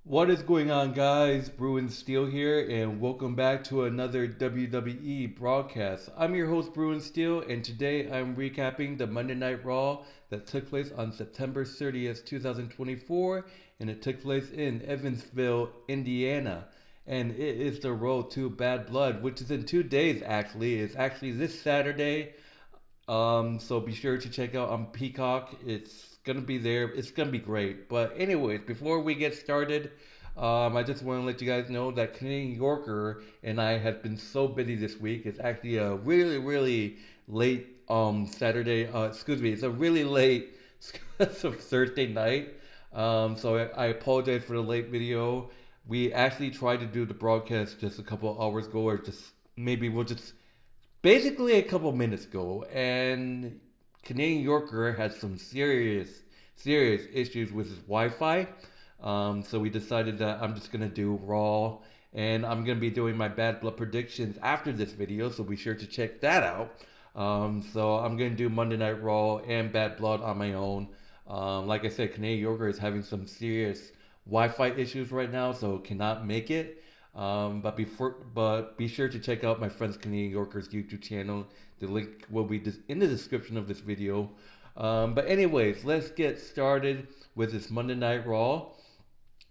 What is going on, guys? Bruin Steel here, and welcome back to another WWE broadcast. I'm your host, Bruin Steel, and today I'm recapping the Monday Night Raw that took place on September 30th, 2024, and it took place in Evansville, Indiana. And it is the road to Bad Blood, which is in 2 days actually. It's actually this Saturday. So be sure to check out on Peacock. It's gonna be there. It's gonna be great. But anyways, before we get started, I just want to let you guys know that Canadian Yorker and I have been so busy this week. It's actually a really late Saturday. Excuse me. It's a really late Thursday night. So I apologize for the late video. We actually tried to do the broadcast just a couple hours ago, or just maybe we'll just basically a couple minutes ago, and Canadian Yorker had some serious issues with his Wi-Fi. So we decided that I'm just gonna do Raw, and I'm gonna be doing my Bad Blood predictions after this video. So be sure to check that out. So I'm gonna do Monday Night Raw and Bad Blood on my own. Like I said, Canadian Yorker is having some serious Wi-Fi issues right now, so cannot make it. But be sure to check out my friends Canadian Yorker's YouTube channel. The link will be in the description of this video. But anyways, let's get started with this Monday Night Raw.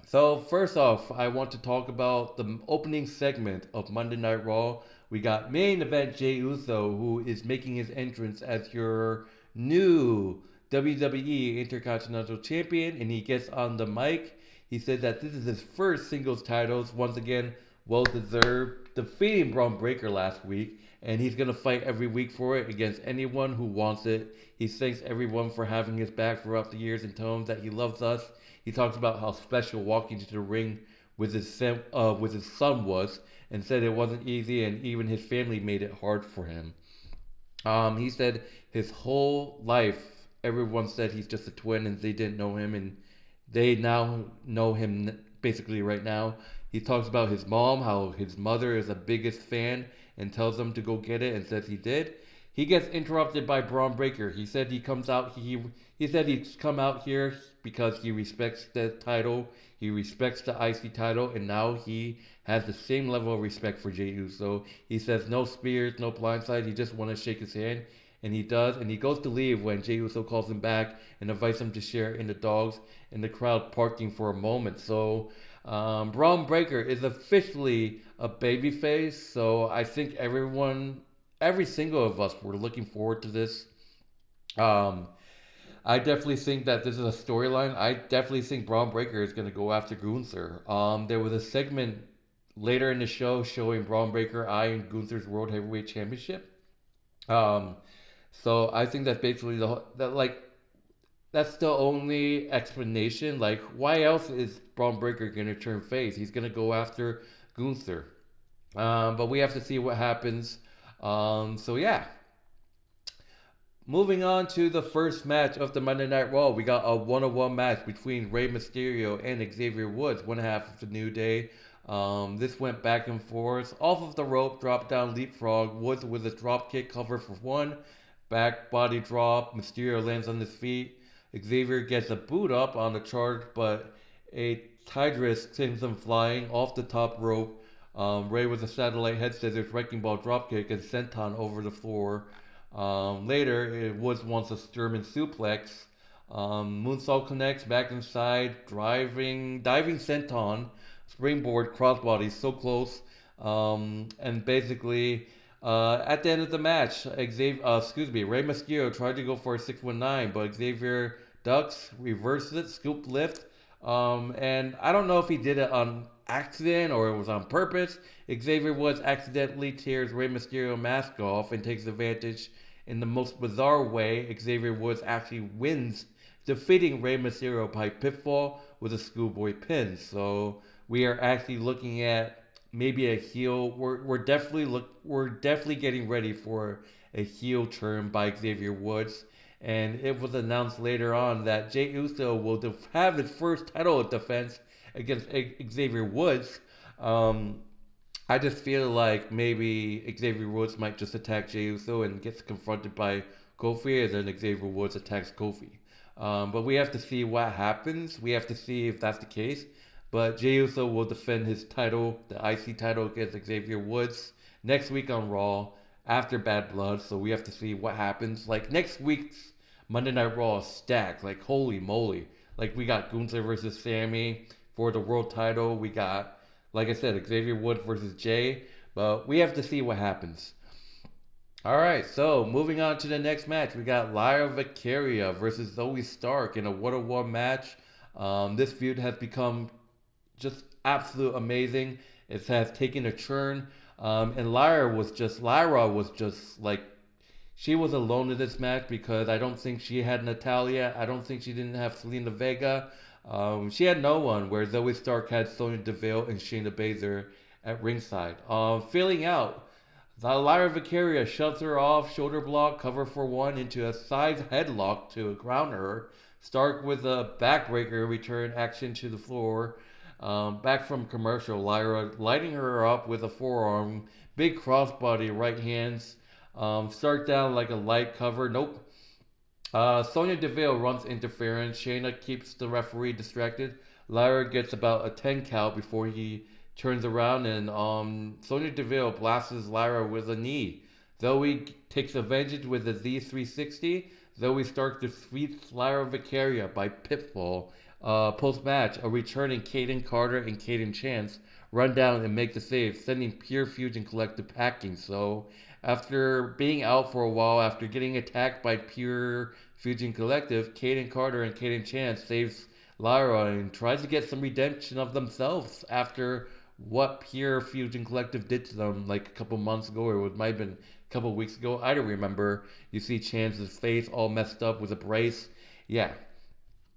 So first off, I want to talk about the opening segment of Monday Night Raw. We got main event Jey Uso, who is making his entrance as your new WWE Intercontinental Champion, and he gets on the mic. He said that this is his first singles titles, once again, well deserved, defeating Bron Breakker last week, and he's going to fight every week for it against anyone who wants it. He thanks everyone for having his back throughout the years and tells them that he loves us. He talks about how special walking to the ring with his son was, and said it wasn't easy, and even his family made it hard for him. He said his whole life, everyone said he's just a twin, and they didn't know him, and they now know him basically right now. He talks about his mom, how his mother is the biggest fan, and tells him to go get it, and says he did. He gets interrupted by Bron Breakker. He said he said he's come out here because he respects the title, he respects the IC title, and now he has the same level of respect for Jey Uso. He says no spears, no blindside. He just want to shake his hand, and he does. And he goes to leave when Jey Uso calls him back and invites him to share in the dogs, and the crowd parking for a moment. So Bron Breakker is officially a babyface. So I think every single of us, were looking forward to this. Um, I definitely think that this is a storyline. I definitely think Bron Breakker is going to go after Gunther. There was a segment later in the show showing Bron Breakker eyeing Gunther's World Heavyweight Championship. Um, so I think that's basically that's the only explanation. Like, why else is Bron Breakker gonna turn face? He's gonna go after Gunther. But we have to see what happens. So yeah. Moving on to the first match of the Monday Night Raw, we got a one-on-one match between Rey Mysterio and Xavier Woods, one half of the New Day. This went back and forth. Off of the rope, drop down leapfrog. Woods with a drop kick cover for one. Back body drop. Mysterio lands on his feet. Xavier gets a boot up on the charge, but a Tidris sends him flying off the top rope. Rey with a satellite head scissors, wrecking ball dropkick, and senton over the floor. Later, Woods wants a German suplex. Moonsault connects back inside, diving senton, springboard crossbody, so close. And basically, at the end of the match, Rey Mysterio tried to go for a 619, but Xavier ducks, reverses it, scoop lift. And I don't know if he did it on accident or it was on purpose. Xavier Woods accidentally tears Rey Mysterio mask off and takes advantage in the most bizarre way. Xavier Woods actually wins, defeating Rey Mysterio by pinfall with a schoolboy pin. So we are actually looking at maybe a heel. We're definitely getting ready for a heel turn by Xavier Woods. And it was announced later on that Jey Uso will have his first title defense against Xavier Woods. I just feel like maybe Xavier Woods might just attack Jey Uso and gets confronted by Kofi, and then Xavier Woods attacks Kofi. But we have to see what happens. We have to see if that's the case. But Jey Uso will defend his title, the IC title, against Xavier Woods next week on Raw after Bad Blood. So we have to see what happens. Like next week's Monday Night Raw is stacked. Like holy moly! Like we got Gunther versus Sammy for the world title. We got, like I said, Xavier Woods versus Jay. But we have to see what happens. Alright, so moving on to the next match, we got Lyra Valkyria versus Zoey Stark in a 1-on-1 match. This feud has become just absolute amazing. It has taken a turn. And Lyra was just like, she was alone in this match because I don't think she had Natalya. I don't think she didn't have Selena Vega. She had no one, where Zoey Stark had Sonya Deville and Shayna Baszler at ringside. Feeling out. The Lyra Valkyria shoves her off, shoulder block, cover for one, into a side headlock to ground her. Stark with a backbreaker, return action to the floor. Back from commercial, Lyra lighting her up with a forearm, big crossbody, right hands. Stark down like a light cover. Nope. Sonya Deville runs interference. Shayna keeps the referee distracted. Lyra gets about a 10 count before he turns around, and Sonya Deville blasts Lyra with a knee. Zoey takes advantage with a Z360. Zoey Stark defeats Lyra Valkyria by pinfall. Post-match, a returning Caden Carter and Caden Chance run down and make the save, sending Pure Fusion Collective packing. So, after being out for a while, after getting attacked by Pure Fusion Collective, Caden Carter and Caden Chance saves Lyra and tries to get some redemption of themselves after what Pure Fusion Collective did to them like a couple months ago, or it might have been a couple weeks ago. I don't remember. You see Chance's face all messed up with a brace. Yeah.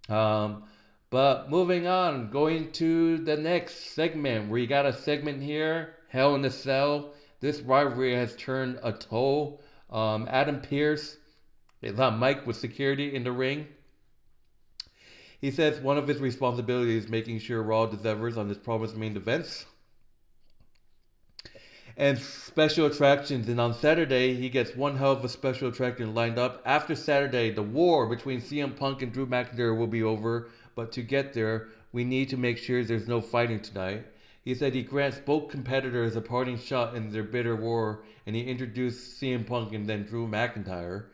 But moving on, going to the next segment. We got a segment here, Hell in a Cell. This rivalry has turned a toll. Adam Pearce is on mic with security in the ring. He says one of his responsibilities is making sure Raw delivers on its promised main events and special attractions. And on Saturday, he gets one hell of a special attraction lined up. After Saturday, the war between CM Punk and Drew McIntyre will be over. But to get there, we need to make sure there's no fighting tonight. He said he grants both competitors a parting shot in their bitter war, and he introduced CM Punk and then Drew McIntyre.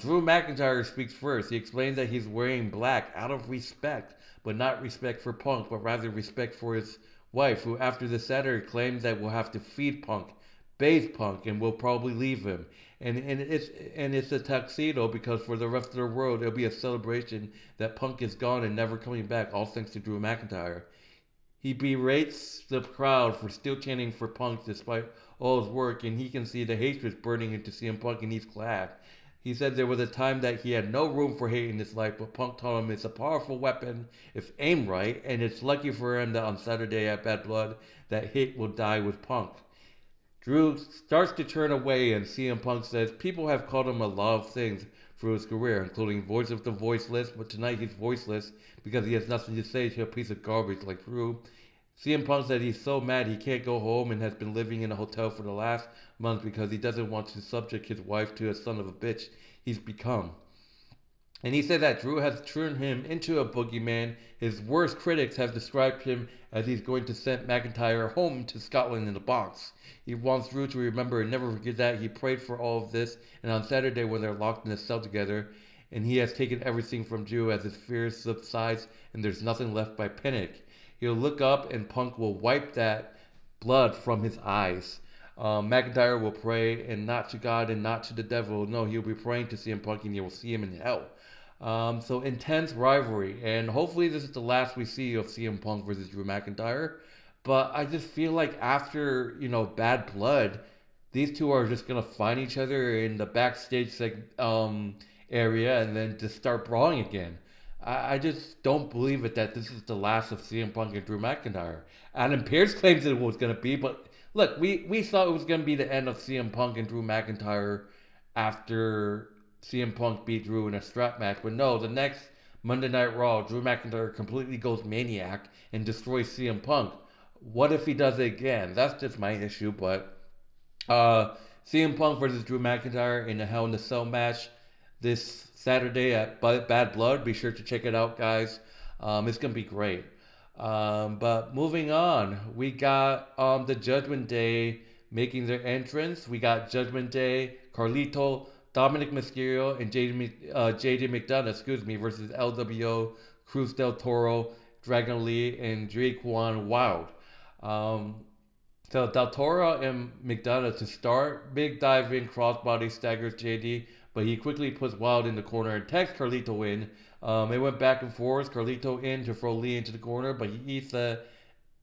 Drew McIntyre speaks first. He explains that he's wearing black out of respect, but not respect for Punk, but rather respect for his wife, who after this Saturday claims that we'll have to feed Punk, bathe Punk, and will probably leave him. And it's a tuxedo because for the rest of the world it'll be a celebration that Punk is gone and never coming back, all thanks to Drew McIntyre. He berates the crowd for still chanting for Punk despite all his work, and he can see the hatred burning into CM Punk, and he's glad. He said there was a time that he had no room for hate in his life, but Punk told him it's a powerful weapon if aimed right, and it's lucky for him that on Saturday at Bad Blood, that hate will die with Punk. Drew starts to turn away, and CM Punk says people have called him a lot of things through his career, including voice of the voiceless, but tonight he's voiceless because he has nothing to say to a piece of garbage like Drew. CM Punk said he's so mad he can't go home and has been living in a hotel for the last month because he doesn't want to subject his wife to a son of a bitch he's become. And he said that Drew has turned him into a boogeyman. His worst critics have described him as he's going to send McIntyre home to Scotland in a box. He wants Drew to remember and never forget that he prayed for all of this, and on Saturday when they're locked in a cell together, and he has taken everything from Drew as his fears subsides and there's nothing left but panic. He'll look up and Punk will wipe that blood from his eyes. McIntyre will pray, and not to God and not to the devil. No, he'll be praying to CM Punk, and he will see him in hell. So intense rivalry, and hopefully this is the last we see of CM Punk versus Drew McIntyre. But I just feel like after, Bad Blood, these two are just going to find each other in the backstage area and then just start brawling again. I just don't believe it that this is the last of CM Punk and Drew McIntyre. Adam Pearce claims it was going to be, but look, we thought it was going to be the end of CM Punk and Drew McIntyre after CM Punk beat Drew in a strap match. But no, the next Monday Night Raw, Drew McIntyre completely goes maniac and destroys CM Punk. What if he does it again? That's just my issue, but CM Punk versus Drew McIntyre in a Hell in a Cell match this Saturday at Bad Blood. Be sure to check it out, guys. It's going to be great. But moving on, we got the Judgment Day making their entrance. We got Judgment Day, Carlito, Dominik Mysterio, and JD McDonagh, versus LWO, Cruz del Toro, Dragon Lee, and Joaquin Wilde. Um, so Del Toro and McDonagh to start. Big dive in, crossbody staggers JD, but he quickly puts Wilde in the corner and tags Carlito in. It went back and forth. Carlito in to throw Lee into the corner, but he eats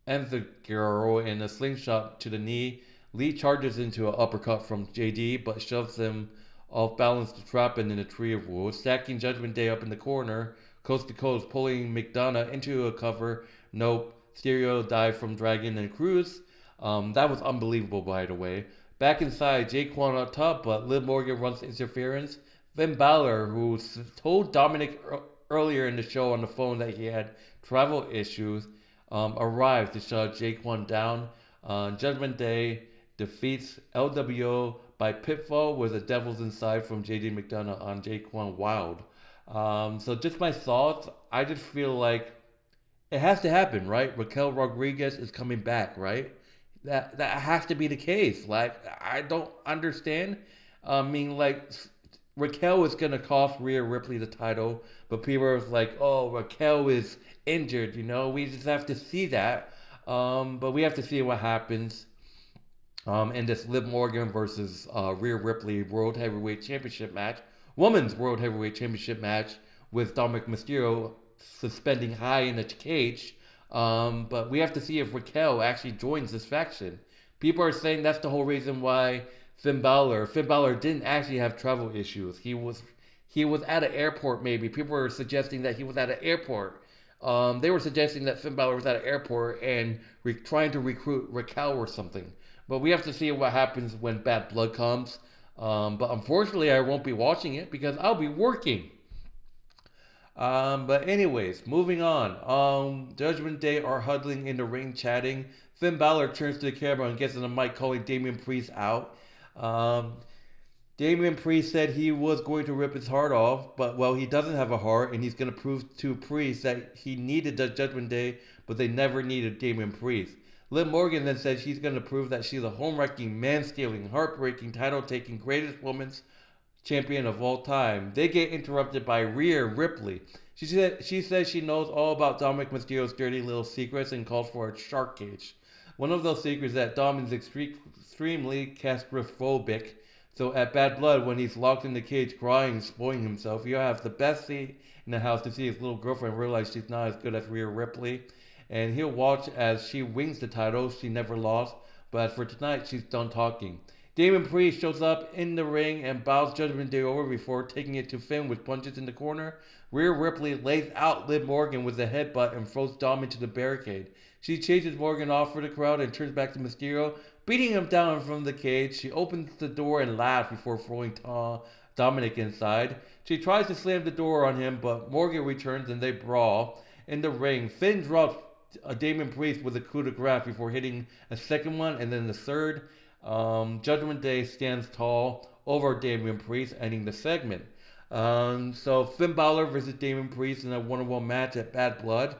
ends the girl in a slingshot to the knee. Lee charges into an uppercut from JD, but shoves him off balance to trap him in a tree of wood, stacking Judgment Day up in the corner, coast to coast, pulling McDonagh into a cover. Nope. Stereo dive from Dragon and Cruz. That was unbelievable, by the way. Back inside, Jake Quan on top, but Liv Morgan runs interference. Finn Balor, who told Dominik earlier in the show on the phone that he had travel issues, arrived to shut Jake One down. Judgment Day defeats LWO by pinfall with the Devils Inside from JD McDonagh on Jake One Wilde. So just my thoughts. I just feel like it has to happen, right? Raquel Rodriguez is coming back, right? That has to be the case. Like, I don't understand. I mean, like, Raquel is gonna cost Rhea Ripley the title, but people are like, "Oh, Raquel is injured." We just have to see that. But we have to see what happens. In this Liv Morgan versus Rhea Ripley World Heavyweight Championship match, Women's World Heavyweight Championship match with Dominik Mysterio suspending high in a cage. But we have to see if Raquel actually joins this faction. People are saying that's the whole reason why Finn Balor didn't actually have travel issues. He was at an airport maybe. People were suggesting that he was at an airport. They were suggesting that Finn Balor was at an airport and trying to recruit Raquel or something. But we have to see what happens when Bad Blood comes. But unfortunately, I won't be watching it because I'll be working. But anyways, moving on. Judgment Day are huddling in the ring chatting. Finn Balor turns to the camera and gets on the mic calling Damian Priest out. Damian Priest said he was going to rip his heart off, but well, he doesn't have a heart, and he's going to prove to Priest that he needed the Judgment Day, but they never needed Damian Priest. Liv Morgan then said she's going to prove that she's a home-wrecking, man-stealing, heartbreaking, title-taking, greatest women's champion of all time. They get interrupted by Rhea Ripley. She says she knows all about Dominik Mysterio's dirty little secrets and calls for a shark cage. One of those secrets that Dom is extremely claustrophobic. So at Bad Blood, when he's locked in the cage crying and spoiling himself, he'll have the best seat in the house to see his little girlfriend realize she's not as good as Rhea Ripley. And he'll watch as she wins the title she never lost. But for tonight, she's done talking. Damian Priest shows up in the ring and bows Judgment Day over before taking it to Finn with punches in the corner. Rhea Ripley lays out Liv Morgan with a headbutt and throws Dom into the barricade. She chases Morgan off for the crowd and turns back to Mysterio, beating him down from the cage. She opens the door and laughs before throwing Dominik inside. She tries to slam the door on him, but Morgan returns and they brawl. In the ring, Finn drops Damian Priest with a coup de grace before hitting a second one and then the third. Judgment Day stands tall over Damian Priest, ending the segment. So Finn Balor versus Damian Priest in a one-on-one match at Bad Blood.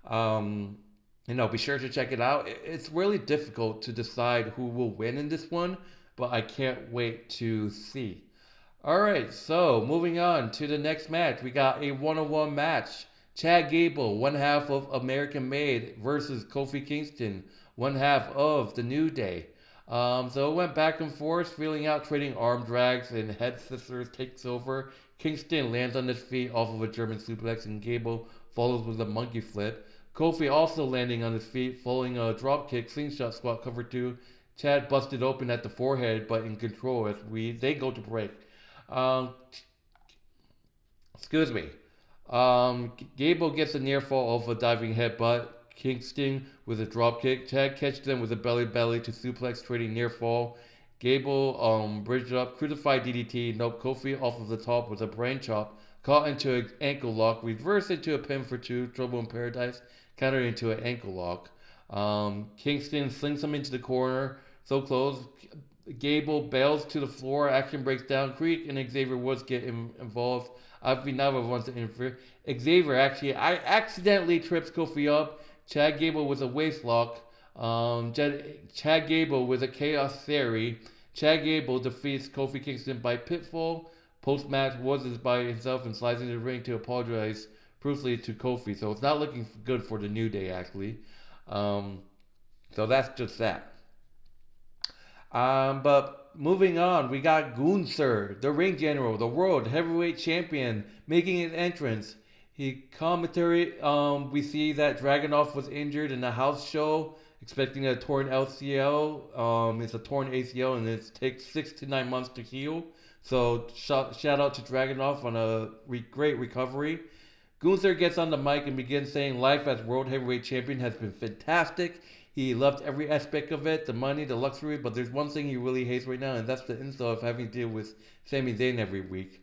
Be sure to check it out. It's really difficult to decide who will win in this one, but I can't wait to see. Alright, so moving on to the next match. We got a one-on-one match. Chad Gable, one half of American Made, versus Kofi Kingston, one half of The New Day. So it went back and forth, feeling out, trading arm drags, and head scissors takes over. Kingston lands on his feet off of a German suplex, and Gable follows with a monkey flip. Kofi also landing on his feet, following a dropkick, slingshot squat cover 2. Chad busted open at the forehead, but in control as they go to break. Gable gets a near fall off a diving headbutt. Kingston with a dropkick. Chad catches them with a belly to suplex, trading near fall. Gable bridged up, crucified DDT. Nope, Kofi off of the top with a brain chop. Caught into an ankle lock, reversed into a pin for 2. Trouble in Paradise, countered into an ankle lock. Kingston slings him into the corner, so close. Gable bails to the floor, action breaks down. Creek and Xavier Woods get involved. Avinava wants to interfere. Xavier I accidentally trips Kofi up, Chad Gable with a waist lock. Chad Gable with a Chaos Theory. Chad Gable defeats Kofi Kingston by pinfall. Post-match, Woods is by himself and slides into the ring to apologize profusely to Kofi. So it's not looking good for the New Day, actually. So that's just that. But moving on, we got Gunther, the ring general, the world heavyweight champion, making his entrance. We see that Dragunov was injured in the house show, expecting a torn LCL. It's a torn ACL, and it takes 6 to 9 months to heal. So shout out to Dragunov on a great recovery. Gunther gets on the mic and begins saying life as World Heavyweight Champion has been fantastic. He loved every aspect of it, the money, the luxury, but there's one thing he really hates right now, and that's the insult of having to deal with Sami Zayn every week.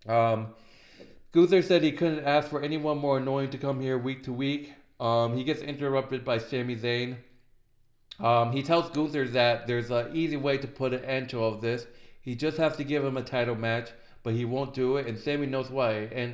Gunther said he couldn't ask for anyone more annoying to come here week to week. He gets interrupted by Sami Zayn. He tells Gunther that there's an easy way to put an end to all of this. He just has to give him a title match, but he won't do it, and Sami knows why. And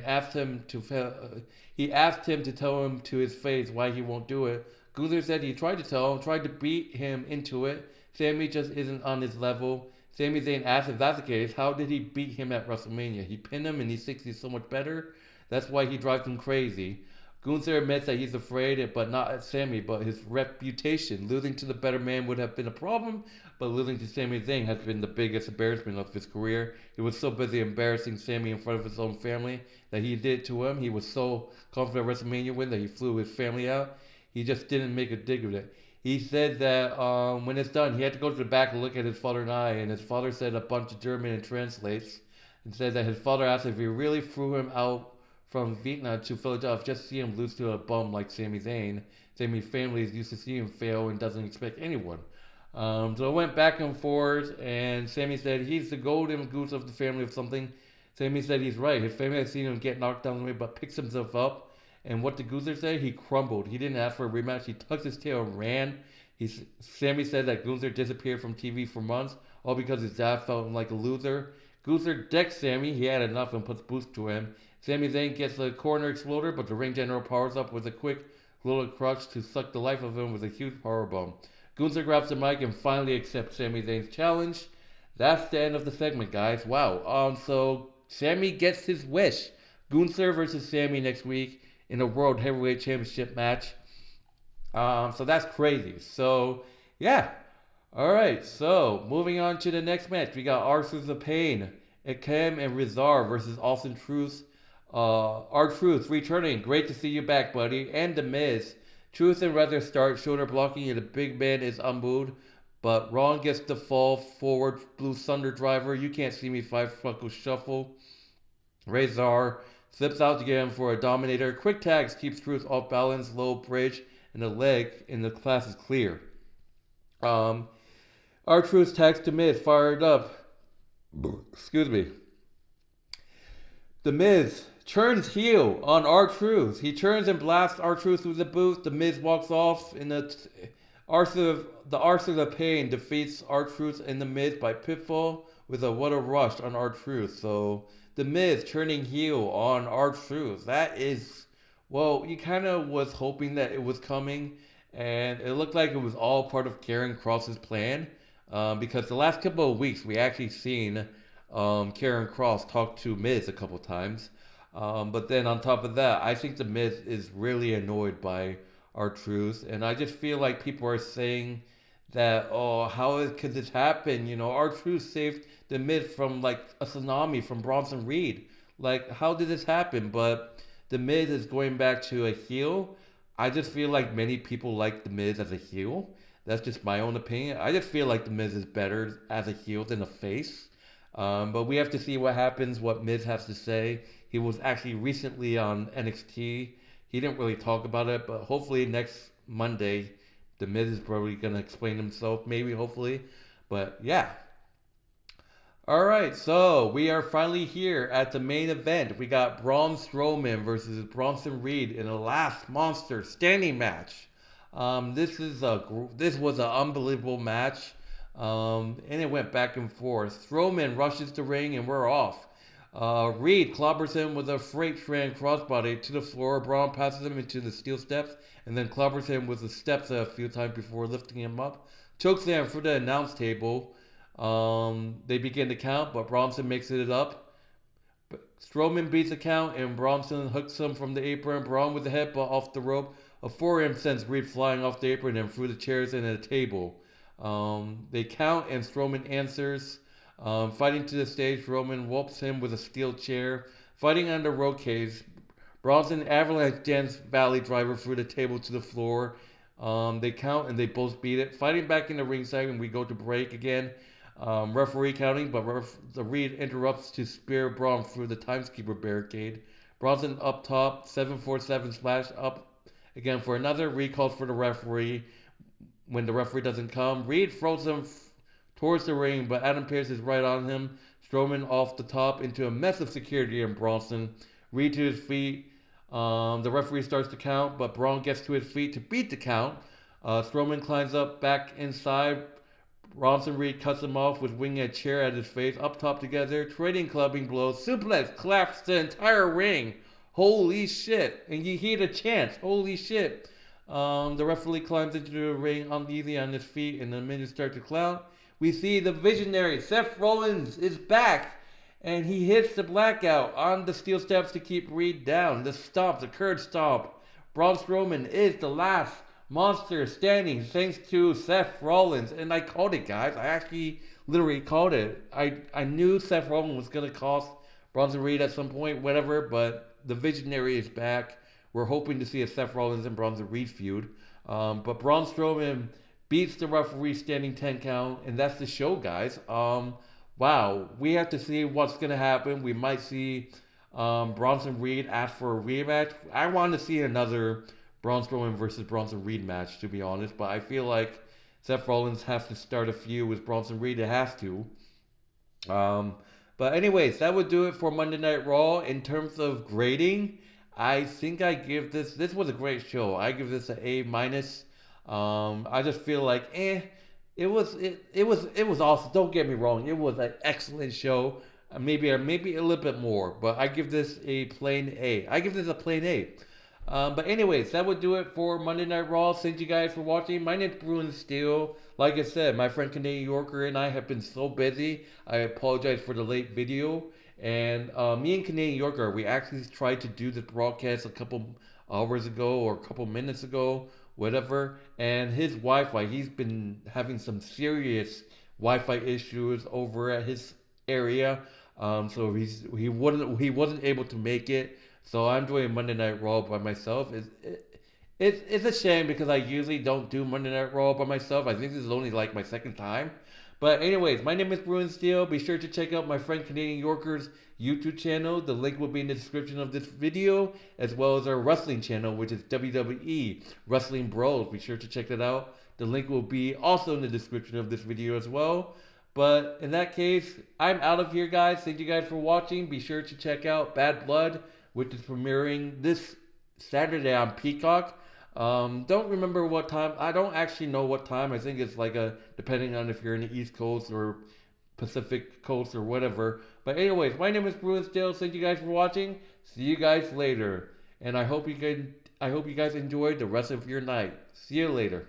he asked him to tell him to his face why he won't do it. Gunther said he tried to tell him, tried to beat him into it. Sami just isn't on his level. Sami Zayn asked if that's the case, how did he beat him at WrestleMania? He pinned him and he thinks he's so much better. That's why he drives him crazy. Gunther admits that he's afraid, but not at Sami, but his reputation. Losing to the better man would have been a problem, but losing to Sami Zayn has been the biggest embarrassment of his career. He was so busy embarrassing Sami in front of his own family that he did it to him. He was so confident WrestleMania win that he flew his family out. He just didn't make a dig of it. He said that when it's done, he had to go to the back and look at his father and I, and his father said a bunch of German and translates, and said that his father asked if he really threw him out from Vietnam to Philadelphia just to see him lose to a bum like Sami Zayn. Sami's family is used to see him fail and doesn't expect anyone. So it went back and forth, and Sami said he's the golden goose of the family of something. Sami said he's right. His family has seen him get knocked down the way, but picks himself up. And what did Gunther say? He crumbled. He didn't ask for a rematch. He tucked his tail and ran. Sami said that Gunther disappeared from TV for months, all because his dad felt like a loser. Gunther decks Sami. He had enough and puts boost to him. Sami Zayn gets a corner exploder, but the ring general powers up with a quick little crutch to suck the life of him with a huge powerbomb. Gunther grabs the mic and finally accepts Sami Zayn's challenge. That's the end of the segment, guys. Wow. So Sami gets his wish. Gunther versus Sami next week in a World Heavyweight Championship match. So that's crazy. So, yeah. Alright, so moving on to the next match. We got Arthurs of Pain, Akem and Rizar versus Austin Truth. R-Truth returning. Great to see you back, buddy. And The Miz. Truth and Rather start shoulder blocking and the big man is unbooed. But Ron gets the fall forward Blue Thunder driver. You can't see me 5 Funko shuffle. Rizar slips out to get him for a dominator. Quick tags keeps Truth off balance, low bridge, and the leg in the class is clear. R-Truth tags to Miz, fired up. Excuse me. The Miz turns heel on R-Truth. He turns and blasts R-Truth through the booth. The Miz walks off in the Arthur of Pain defeats R-Truth and The Miz by pinfall with a what a rush on R-Truth. So The Miz turning heel on R-Truth. That is, well, you kind of was hoping that it was coming, and it looked like it was all part of Karrion Kross's plan, because the last couple of weeks we actually seen Karrion Kross talk to Miz a couple times. But then on top of that, I think The Miz is really annoyed by R-Truth, and I just feel like people are saying that, oh, how could this happen? You know, R-Truth saved The Miz from like a tsunami from Bronson Reed. Like, how did this happen? But The Miz is going back to a heel. I just feel like many people like The Miz as a heel. That's just my own opinion. I just feel like The Miz is better as a heel than a face. But we have to see what happens, what Miz has to say. He was actually recently on NXT. He didn't really talk about it, but hopefully next Monday, The Miz is probably going to explain himself, maybe, hopefully. But yeah. Alright, so we are finally here at the main event. We got Braun Strowman versus Bronson Reed in a last monster standing match. This was an unbelievable match. And it went back and forth. Strowman rushes the ring and we're off. Reed clobbers him with a freight train crossbody to the floor. Bron passes him into the steel steps and then clobbers him with the steps a few times before lifting him up. Chokes him for the announce table. They begin to count, but Bronson makes it up. Strowman beats the count, and Bronson hooks him from the apron. Braun with the headbutt off the rope. A forearm sends Reed flying off the apron and through the chairs and a table. They count, and Strowman answers. Fighting to the stage, Roman whoops him with a steel chair. Fighting under road cage, Bronson avalanche Dan's Valley driver through the table to the floor. They count and they both beat it. Fighting back in the ringside, and we go to break again. Referee counting, but the Reed interrupts to spear Braun through the timekeeper barricade. Bronson up top, 747 splash up again for another. Reed calls for the referee. When the referee doesn't come, Reed throws him towards the ring, but Adam Pearce is right on him. Strowman off the top into a mess of security and Bronson. Reed to his feet. The referee starts to count, but Braun gets to his feet to beat the count. Strowman climbs up back inside. Bronson Reed cuts him off with winging a chair at his face. Up top together, trading clubbing blows. Suplex collapses the entire ring. Holy shit. And you hear the chants. Holy shit. The referee climbs into the ring uneasy on his feet, and the minutes start to count. We see the visionary Seth Rollins is back, and he hits the blackout on the steel steps to keep Reed down. The stomp, the curd stomp. Braun Strowman is the last monster standing thanks to Seth Rollins. And I called it, guys. I actually literally called it. I knew Seth Rollins was going to cost Bronson Reed at some point, whatever, but the visionary is back. We're hoping to see a Seth Rollins and Bronson Reed feud. But Braun Strowman beats the referee standing 10 count, and that's the show, guys. Wow, we have to see what's going to happen. We might see Bronson Reed ask for a rematch. I want to see another Braun Strowman versus Bronson Reed match, to be honest, but I feel like Seth Rollins has to start a feud with Bronson Reed. It has to. But anyways, that would do it for Monday Night Raw. In terms of grading, I think I give this was a great show. I give this an A minus. I just feel like it was awesome. Don't get me wrong, it was an excellent show. Maybe a little bit more, but I give this a plain A. I give this a plain A. But anyways, that would do it for Monday Night Raw. Thank you guys for watching. My name's Bruin Steele. Like I said, my friend Canadian Yorker and I have been so busy. I apologize for the late video. And me and Canadian Yorker, we actually tried to do the broadcast a couple hours ago or a couple minutes ago, whatever. And his Wi-Fi, he's been having some serious Wi-Fi issues over at his area. So he wasn't able to make it. So I'm doing Monday Night Raw by myself. It's a shame because I usually don't do Monday Night Raw by myself. I think this is only like my second time. But anyways, my name is Bruin Steele. Be sure to check out my friend Canadian Yorker's YouTube channel. The link will be in the description of this video, as well as our wrestling channel, which is WWE Wrestling Bros. Be sure to check that out. The link will be also in the description of this video as well. But in that case, I'm out of here, guys. Thank you guys for watching. Be sure to check out Bad Blood, which is premiering this Saturday on Peacock. Don't remember what time. I don't actually know what time. I think it's like depending on if you're in the East Coast or Pacific Coast or whatever. But anyways, my name is Bruin Steele. Thank you guys for watching. See you guys later. And I hope you guys enjoyed the rest of your night. See you later.